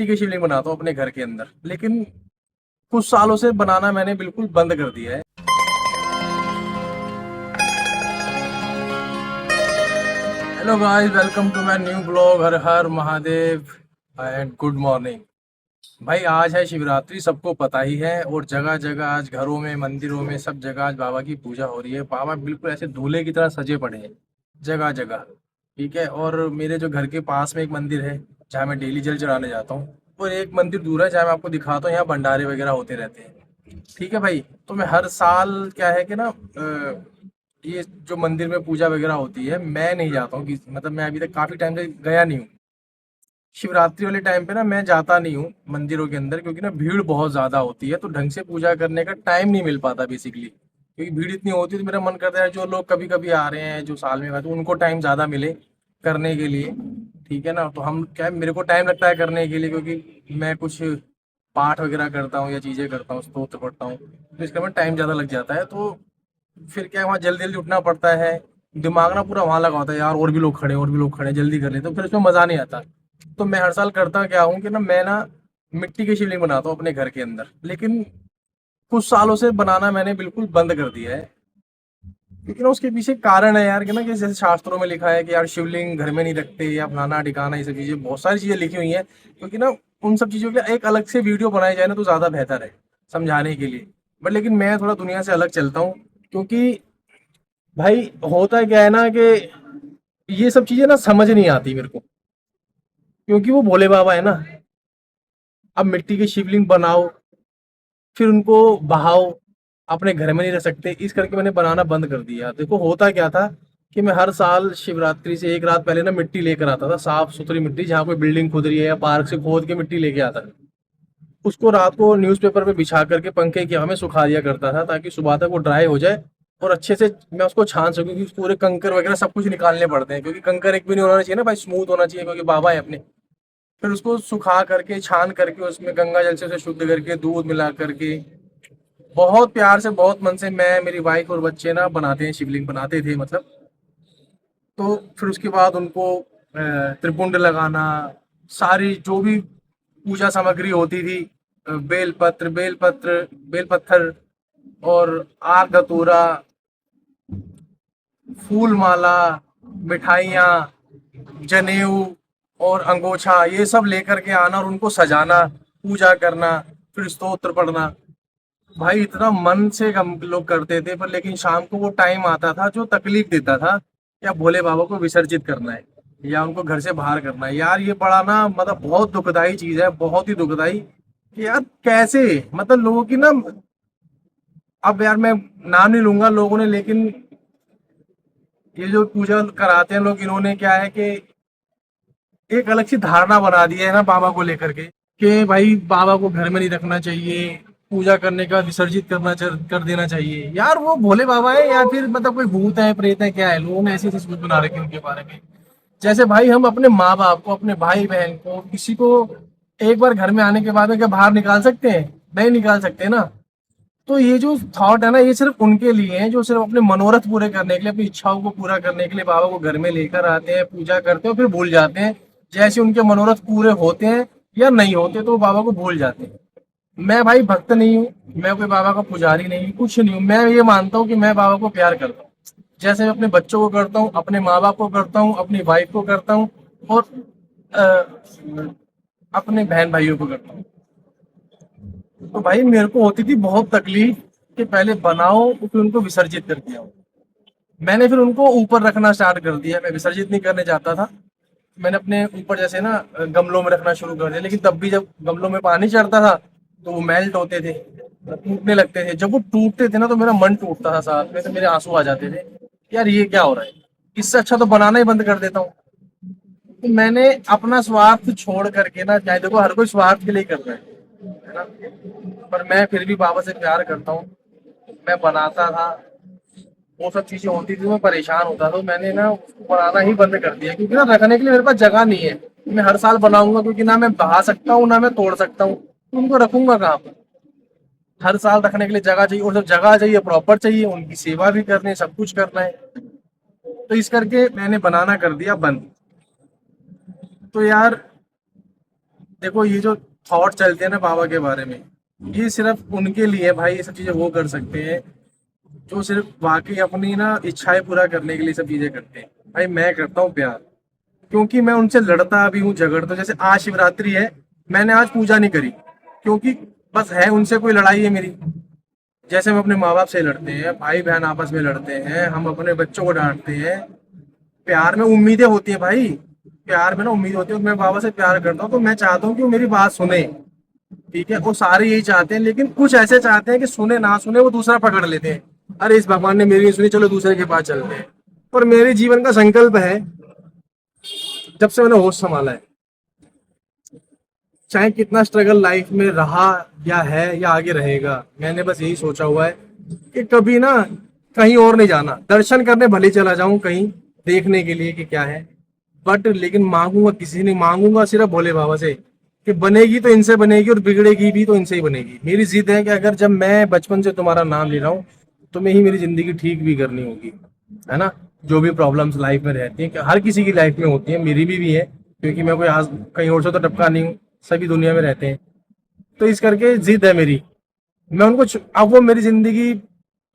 मिट्टी की शिवलिंग बनाता हूँ अपने घर के अंदर, लेकिन कुछ सालों से बनाना मैंने बिल्कुल बंद कर दिया है। Hello guys, welcome to my new blog. हर हर महादेव एंड गुड मॉर्निंग। भाई आज है शिवरात्रि, सबको पता ही है, और जगह जगह आज घरों में, मंदिरों में, सब जगह आज बाबा की पूजा हो रही है। बाबा बिल्कुल ऐसे दूल्हे की तरह सजे पड़े हैं जगह जगह। ठीक है, और मेरे जो घर के पास में एक मंदिर है जहाँ मैं डेली जल चढ़ाने जाता हूँ, और एक मंदिर दूर है जहाँ मैं आपको दिखाता हूँ, यहाँ भंडारे वगैरह होते रहते हैं। ठीक है भाई, तो मैं हर साल क्या है कि ना ये जो मंदिर में पूजा वगैरह होती है मैं नहीं जाता हूँ, मतलब मैं अभी तक काफी टाइम से गया नहीं हूँ। शिवरात्रि वाले टाइम पे ना मैं जाता नहीं हूँ मंदिरों के अंदर, क्योंकि ना भीड़ बहुत ज्यादा होती है, तो ढंग से पूजा करने का टाइम नहीं मिल पाता बेसिकली। क्योंकि भीड़ इतनी होती है तो मेरा मन करता है जो लोग कभी कभी आ रहे हैं, जो साल में आते हैं, उनको टाइम ज्यादा मिले करने के लिए। ठीक है ना, तो हम क्या है, मेरे को टाइम लगता है करने के लिए, क्योंकि मैं कुछ पाठ वगैरह करता हूँ या चीजें करता हूँ, स्तोत्र पढ़ता हूँ, तो इसका में टाइम ज्यादा लग जाता है। तो फिर क्या है, वहाँ जल्दी जल्दी उठना पड़ता है। दिमाग ना पूरा वहां लगा होता है, यार और भी लोग खड़े हैं, और भी लोग खड़े हैं, जल्दी कर ले, तो फिर उसमें मजा नहीं आता। तो मैं हर साल करता क्या हूँ कि ना मैं ना मिट्टी की शिवलिंग बनाता हूँ अपने घर के अंदर, लेकिन कुछ सालों से बनाना मैंने बिल्कुल बंद कर दिया है। क्योंकि ना उसके पीछे कारण है यार, कि ना कि जैसे शास्त्रों में लिखा है कि यार शिवलिंग घर में नहीं रखते, या फलाना ठिकाना, ये सब चीजें, बहुत सारी चीजें लिखी हुई हैं। क्योंकि ना उन सब चीजों के लिए एक अलग से वीडियो बनाई जाए ना तो ज्यादा बेहतर है समझाने के लिए। बट लेकिन मैं थोड़ा दुनिया से अलग चलता हूँ, क्योंकि भाई होता क्या है ना कि ये सब चीजें ना समझ नहीं आती मेरे को, क्योंकि वो भोले बाबा है ना। अब मिट्टी के शिवलिंग बनाओ, फिर उनको बहाओ, अपने घर में नहीं रह सकते, इस करके मैंने बनाना बंद कर दिया। देखो होता क्या था कि मैं हर साल शिवरात्रि से एक रात पहले ना मिट्टी लेकर आता था, साफ सुथरी मिट्टी, जहाँ कोई बिल्डिंग खुद रही है या पार्क से खोद के मिट्टी लेके आता था। उसको रात को न्यूज़पेपर पे बिछा करके पंखे की हवा में सुखा दिया करता था, ताकि सुबह तक वो ड्राई हो जाए और अच्छे से मैं उसको छान सकूं, क्योंकि पूरे कंकर वगैरह सब कुछ निकालने पड़ते हैं, क्योंकि कंकर एक भी नहीं होना चाहिए ना भाई, स्मूथ होना चाहिए, क्योंकि बाबा है अपने। फिर उसको सुखा करके, छान करके, उसमें गंगा जल से उसे शुद्ध करके, दूध मिला करके, बहुत प्यार से, बहुत मन से मैं, मेरी वाइफ और बच्चे ना बनाते हैं, शिवलिंग बनाते थे मतलब। तो फिर उसके बाद उनको त्रिपुंड लगाना, सारी जो भी पूजा सामग्री होती थी, बेलपत्र, बेलपत्थर, और आग धतूरा, फूल माला, मिठाइयाँ, जनेऊ और अंगोछा, ये सब लेकर के आना और उनको सजाना, पूजा करना, फिर स्तोत्र पढ़ना। भाई इतना मन से हम लोग करते थे, पर लेकिन शाम को वो टाइम आता था जो तकलीफ देता था, या भोले बाबा को विसर्जित करना है या उनको घर से बाहर करना है। यार ये बड़ा ना, मतलब बहुत दुखदाई चीज है, बहुत ही दुखदाई, कि यार कैसे, मतलब लोगों की ना, अब यार मैं नाम नहीं लूंगा लोगों ने, लेकिन ये जो पूजा कराते हैं लोग, इन्होंने क्या है कि एक अलग सी धारणा बना दी है ना बाबा को लेकर के, कि भाई बाबा को घर में नहीं रखना चाहिए, पूजा करने का विसर्जित कर देना चाहिए। यार वो भोले बाबा है या फिर मतलब कोई भूत है, प्रेत है, क्या है? लोगों ने ऐसी ऐसी सोच बना रखी है उनके बारे में। जैसे भाई हम अपने माँ बाप को, अपने भाई बहन को, किसी को एक बार घर में आने के बाद में क्या बाहर निकाल सकते हैं? नहीं निकाल सकते ना। तो ये जो थॉट है ना, ये सिर्फ उनके लिए है जो सिर्फ अपने मनोरथ पूरे करने के लिए, अपनी इच्छाओं को पूरा करने के लिए बाबा को घर में लेकर आते हैं, पूजा करते हैं, फिर भूल जाते हैं। जैसे उनके मनोरथ पूरे होते हैं या नहीं होते तो वो बाबा को भूल जाते हैं। मैं भाई भक्त नहीं हूँ, मैं कोई बाबा का पुजारी नहीं हूँ, कुछ नहीं हूँ। मैं ये मानता हूँ कि मैं बाबा को प्यार करता हूँ, जैसे मैं अपने बच्चों को करता हूँ, अपने माँ बाप को करता हूँ, अपनी वाइफ को करता हूँ, और अ, अपने बहन भाइयों को करता हूँ। तो भाई मेरे को होती थी बहुत तकलीफ कि पहले बनाओ तो फिर उनको विसर्जित कर दिया। मैंने फिर उनको ऊपर रखना स्टार्ट कर दिया, मैं विसर्जित नहीं करने जाता था। मैंने अपने ऊपर जैसे ना गमलों में रखना शुरू कर दिया, लेकिन तब भी जब गमलों में पानी चढ़ता था तो वो मेल्ट होते थे, टूटने लगते थे। जब वो टूटते थे ना तो मेरा मन टूटता था, साथ में तो मेरे आंसू आ जाते थे, यार ये क्या हो रहा है, इससे अच्छा तो बनाना ही बंद कर देता हूँ। तो मैंने अपना स्वार्थ छोड़ करके ना, चाहे देखो हर कोई स्वार्थ के लिए कर रहा है ना, पर मैं फिर भी बाबा से प्यार करता हूँ। मैं बनाता था, वो सब चीजें होती थी, मैं परेशान होता था, तो मैंने ना उसको बनाना ही बंद कर दिया, क्योंकि ना रखने के लिए मेरे पास जगह नहीं है। मैं हर साल बनाऊंगा, क्योंकि ना मैं बहा सकता हूँ ना मैं तोड़ सकता हूँ, तो उनको रखूंगा कहाँ पर? हर साल रखने के लिए जगह चाहिए, और जब जगह चाहिए प्रॉपर चाहिए, उनकी सेवा भी करनी है, सब कुछ करना है। तो इस करके मैंने बनाना कर दिया बंद। तो यार देखो ये जो थॉट चलते हैं ना बाबा के बारे में, ये सिर्फ उनके लिए भाई, ये सब चीजें वो कर सकते हैं जो सिर्फ वाकई अपनी ना इच्छाएं पूरा करने के लिए सब चीजें करते हैं। भाई मैं करता हूँ प्यार, क्योंकि मैं उनसे लड़ता भी हूँ, झगड़ता हूँ। जैसे आज शिवरात्रि है, मैंने आज पूजा नहीं करी, क्योंकि बस है उनसे कोई लड़ाई है मेरी। जैसे हम अपने माँ बाप से लड़ते हैं, भाई बहन आपस में लड़ते हैं, हम अपने बच्चों को डांटते हैं। प्यार में उम्मीदें होती है भाई, प्यार में ना उम्मीद होती है। मैं बाबा से प्यार करता हूँ तो मैं चाहता हूँ कि वो मेरी बात सुने। ठीक है, वो सारे यही चाहते हैं, लेकिन कुछ ऐसे चाहते हैं कि सुने ना सुने वो दूसरा पकड़ लेते हैं। अरे इस भगवान ने मेरी नहीं सुनी, चलो दूसरे के पास चलते हैं। पर मेरे जीवन का संकल्प है, जब से मैंने होश संभाला है, चाहे कितना स्ट्रगल लाइफ में रहा या है या आगे रहेगा, मैंने बस यही सोचा हुआ है कि कभी ना कहीं और नहीं जाना। दर्शन करने भले चला जाऊं कहीं देखने के लिए कि क्या है, बट लेकिन मांगूंगा किसी नहीं, मांगूंगा सिर्फ भोले बाबा से कि बनेगी तो इनसे बनेगी और बिगड़ेगी भी तो इनसे ही बनेगी। मेरी जिद है कि अगर जब मैं बचपन से तुम्हारा नाम ले रहा हूँ तो मैं ही मेरी जिंदगी ठीक भी करनी होगी, है ना। जो भी प्रॉब्लम्स लाइफ में रहती हैं, हर किसी की लाइफ में होती है, मेरी भी है, क्योंकि मैं कोई आज कहीं और से तो टपका नहीं हूँ, सभी दुनिया में रहते हैं। तो इस करके जिद है मेरी, मैं उनको अब वो मेरी जिंदगी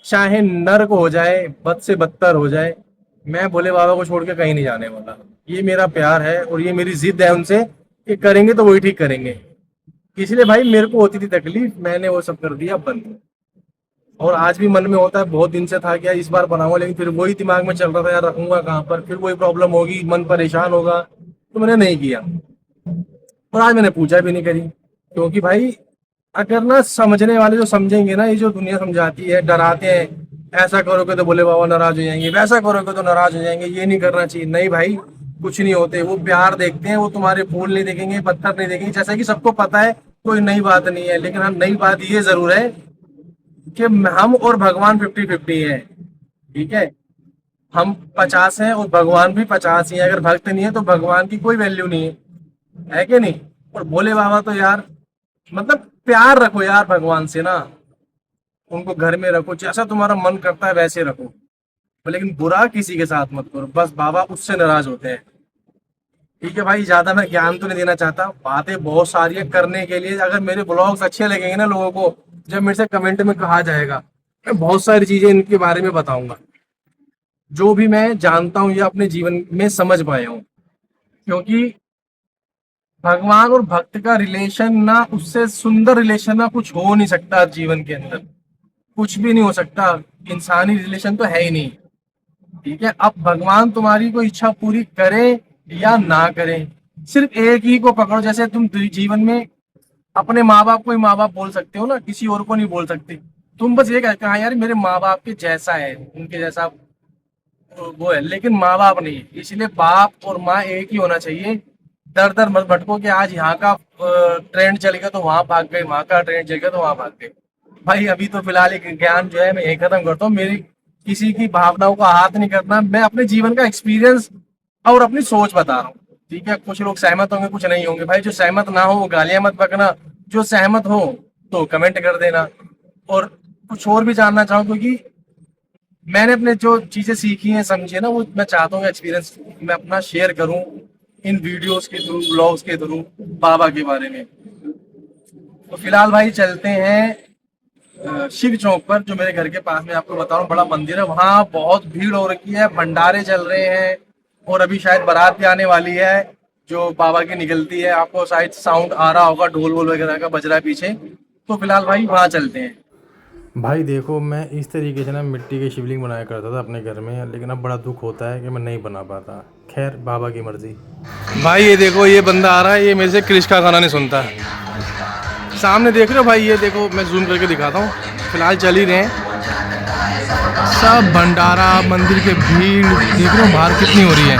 चाहे नर्क हो जाए, बद से बदतर हो जाए, मैं भोले बाबा को छोड़ के कहीं नहीं जाने वाला। ये मेरा प्यार है और ये मेरी जिद है उनसे कि करेंगे तो वही ठीक करेंगे। इसलिए भाई मेरे को होती थी तकलीफ, मैंने वो सब कर दिया बंद। और आज भी मन में होता है, बहुत दिन से था कि यार इस बार बनाऊंगा, लेकिन फिर वही दिमाग में चल रहा था यार रखूंगा कहाँ पर, फिर वही प्रॉब्लम होगी, मन परेशान होगा, तो मैंने नहीं किया। और आज मैंने पूजा भी नहीं करी, क्योंकि भाई अगर ना समझने वाले जो समझेंगे ना, ये जो दुनिया समझाती है, डराते हैं, ऐसा करोगे तो भोले बाबा नाराज हो जाएंगे, वैसा करोगे तो नाराज हो जाएंगे, ये नहीं करना चाहिए। नहीं भाई, कुछ नहीं होते, वो प्यार देखते हैं, वो तुम्हारे फूल नहीं देखेंगे, पत्थर नहीं देखेंगे। जैसा कि सबको पता है, कोई नई बात नहीं है, लेकिन हम नई बात ये जरूर है कि हम और भगवान 50-50 है। ठीक है, हम 50 हैं और भगवान भी 50 ही है। अगर भक्त नहीं है तो भगवान की कोई वैल्यू नहीं है कि नहीं। और भोले बाबा तो यार मतलब प्यार रखो यार भगवान से ना, उनको घर में रखो, जैसा तुम्हारा मन करता है वैसे रखो, लेकिन बुरा किसी के साथ मत करो, बस बाबा उससे नाराज होते हैं। ठीक है भाई, ज्यादा मैं ज्ञान तो नहीं देना चाहता, बातें बहुत सारी है करने के लिए। अगर मेरे ब्लॉग्स अच्छे लगेंगे ना लोगों को, जब मेरे से कमेंट में कहा जाएगा, मैं बहुत सारी चीजें इनके बारे में बताऊंगा, जो भी मैं जानता हूँ या अपने जीवन में समझ पाया हूँ। क्योंकि भगवान और भक्त का रिलेशन ना, उससे सुंदर रिलेशन ना कुछ हो नहीं सकता जीवन के अंदर, कुछ भी नहीं हो सकता। इंसानी रिलेशन तो है ही नहीं। ठीक है, अब भगवान तुम्हारी कोई इच्छा पूरी करे या ना करे, सिर्फ एक ही को पकड़ो। जैसे तुम जीवन में अपने माँ बाप को ही माँ बाप बोल सकते हो ना, किसी और को नहीं बोल सकते। तुम बस ये कहते हाँ यार मेरे माँ बाप के जैसा है, उनके जैसा वो है, लेकिन माँ बाप नहीं है। इसलिए बाप और माँ एक ही होना चाहिए। दर दर मत भटको कि आज यहाँ का ट्रेंड चल गया तो वहां भाग गए, वहां का ट्रेंड चल गया तो वहां भाग गए। भाई अभी तो फिलहाल एक ज्ञान जो है मैं यही खत्म करता हूँ। मेरी किसी की भावनाओं का हाथ नहीं करना, मैं अपने जीवन का एक्सपीरियंस और अपनी सोच बता रहा हूँ। ठीक है, कुछ लोग सहमत होंगे, कुछ नहीं होंगे। भाई जो सहमत ना हो वो गालियां मत बकना, जो सहमत हो तो कमेंट कर देना। और कुछ और भी जानना चाहूँ, क्योंकि मैंने अपने जो चीजें सीखी हैं समझी है ना, वो मैं चाहता हूँ एक्सपीरियंस मैं अपना शेयर करूँ इन वीडियोस के थ्रू, ब्लॉग्स के थ्रू, बाबा के बारे में। तो फिलहाल भाई चलते हैं शिव चौक पर, जो मेरे घर के पास में आपको बता रहा हूँ बड़ा मंदिर है। वहाँ बहुत भीड़ हो रखी है, भंडारे चल रहे हैं, और अभी शायद बारात भी आने वाली है जो बाबा की निकलती है। आपको शायद साउंड आ रहा होगा, ढोल वोल वगैरह का बज रहा है पीछे। तो फिलहाल भाई वहाँ चलते हैं। भाई देखो, मैं इस तरीके से ना मिट्टी के शिवलिंग बनाया करता था अपने घर में, लेकिन अब बड़ा दुख होता है कि मैं नहीं बना पाता। खैर बाबा की मर्जी। भाई ये देखो, ये बंदा आ रहा है, ये मेरे से क्रिश का गाना नहीं सुनता। सामने देख रहे हो भाई, ये देखो मैं जूम करके दिखाता हूँ। फिलहाल चल ही रहे हैं, सब भंडारा, मंदिर के भीड़ देख रहे हो बाहर कितनी हो रही है।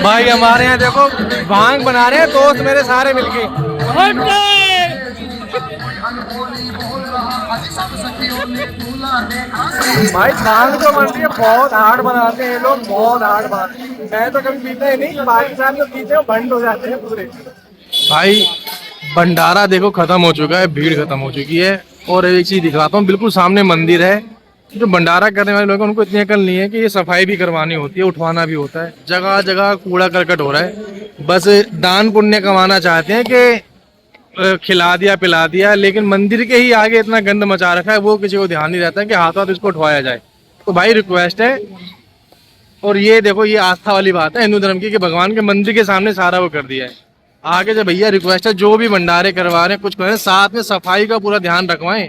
भाई हमारे यहाँ देखो भांग बना रहे हैं दोस्त मेरे सारे मिलके। भाई भांग जो बन रही है बहुत हार्ड बनाते हैं ये लोग, बहुत हार्ड बनाते हैं। मैं तो कभी पीता ही नहीं, पाकिस्तान में पीते हो बंद हो जाते हैं पूरे। भाई भंडारा देखो खत्म हो चुका है, भीड़ खत्म हो चुकी है। और एक चीज दिखाता हूँ, बिल्कुल सामने मंदिर है। जो भंडारा करने वाले लोग हैं उनको इतनी अकल नहीं है कि ये सफाई भी करवानी होती है, उठवाना भी होता है। जगह जगह कूड़ा करकट हो रहा है, बस दान पुण्य कमाना चाहते हैं कि खिला दिया पिला दिया, लेकिन मंदिर के ही आगे इतना गंद मचा रखा है, वो किसी को ध्यान नहीं रहता है कि हाथों हाथ इसको उठवाया जाए। तो भाई रिक्वेस्ट है, और ये देखो ये आस्था वाली बात है हिंदू धर्म की कि भगवान के मंदिर के सामने सारा वो कर दिया है। आगे से भैया रिक्वेस्ट है, जो भी भंडारे करवा रहे हैं कुछ करें, साथ में सफाई का पूरा ध्यान रखवाएं।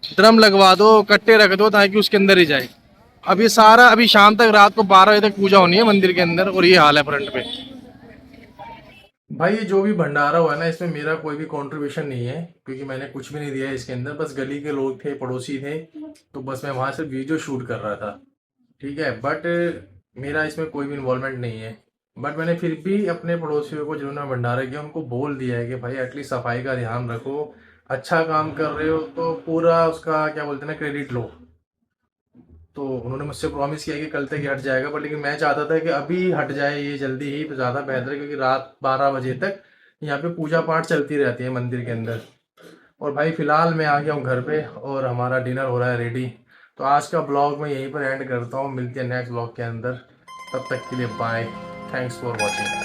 ड्रम लगवा दो, कट्टे रख दो ताकि उसके अंदर ही जाए। अब ये सारा अभी शाम तक, रात को 12 बजे तक पूजा होनी है मंदिर के अंदर, और ये हाल है फ्रंट पे। भाई ये जो भी भंडारा हुआ है ना, इसमें मेरा कोई भी कंट्रीब्यूशन नहीं है, क्योंकि मैंने कुछ भी नहीं दिया है इसके अंदर। बस गली के लोग थे, पड़ोसी थे, तो बस मैं वहां से वीडियो शूट कर रहा था, ठीक है। बट मेरा इसमें कोई भी इन्वॉल्वमेंट नहीं है। बट मैंने फिर भी अपने पड़ोसियों को जिन्होंने भंडारा किया उनको बोल दिया है कि भाई एटलीस्ट सफाई का ध्यान रखो। अच्छा काम कर रहे हो तो पूरा उसका क्या बोलते हैं ना, क्रेडिट लो। तो उन्होंने मुझसे प्रॉमिस किया कि कल तक ये हट जाएगा, पर लेकिन मैं चाहता था कि अभी हट जाए ये जल्दी ही, तो ज़्यादा बेहतर है, क्योंकि रात 12 बजे तक यहाँ पे पूजा पाठ चलती रहती है मंदिर के अंदर। और भाई फिलहाल मैं आ गया हूँ घर पे, और हमारा डिनर हो रहा है रेडी। तो आज का ब्लॉग मैं यहीं पर एंड करता हूँ, मिलते हैं नेक्स्ट ब्लॉग के अंदर। तब तक के लिए बाय, थैंक्स फॉर वॉचिंग।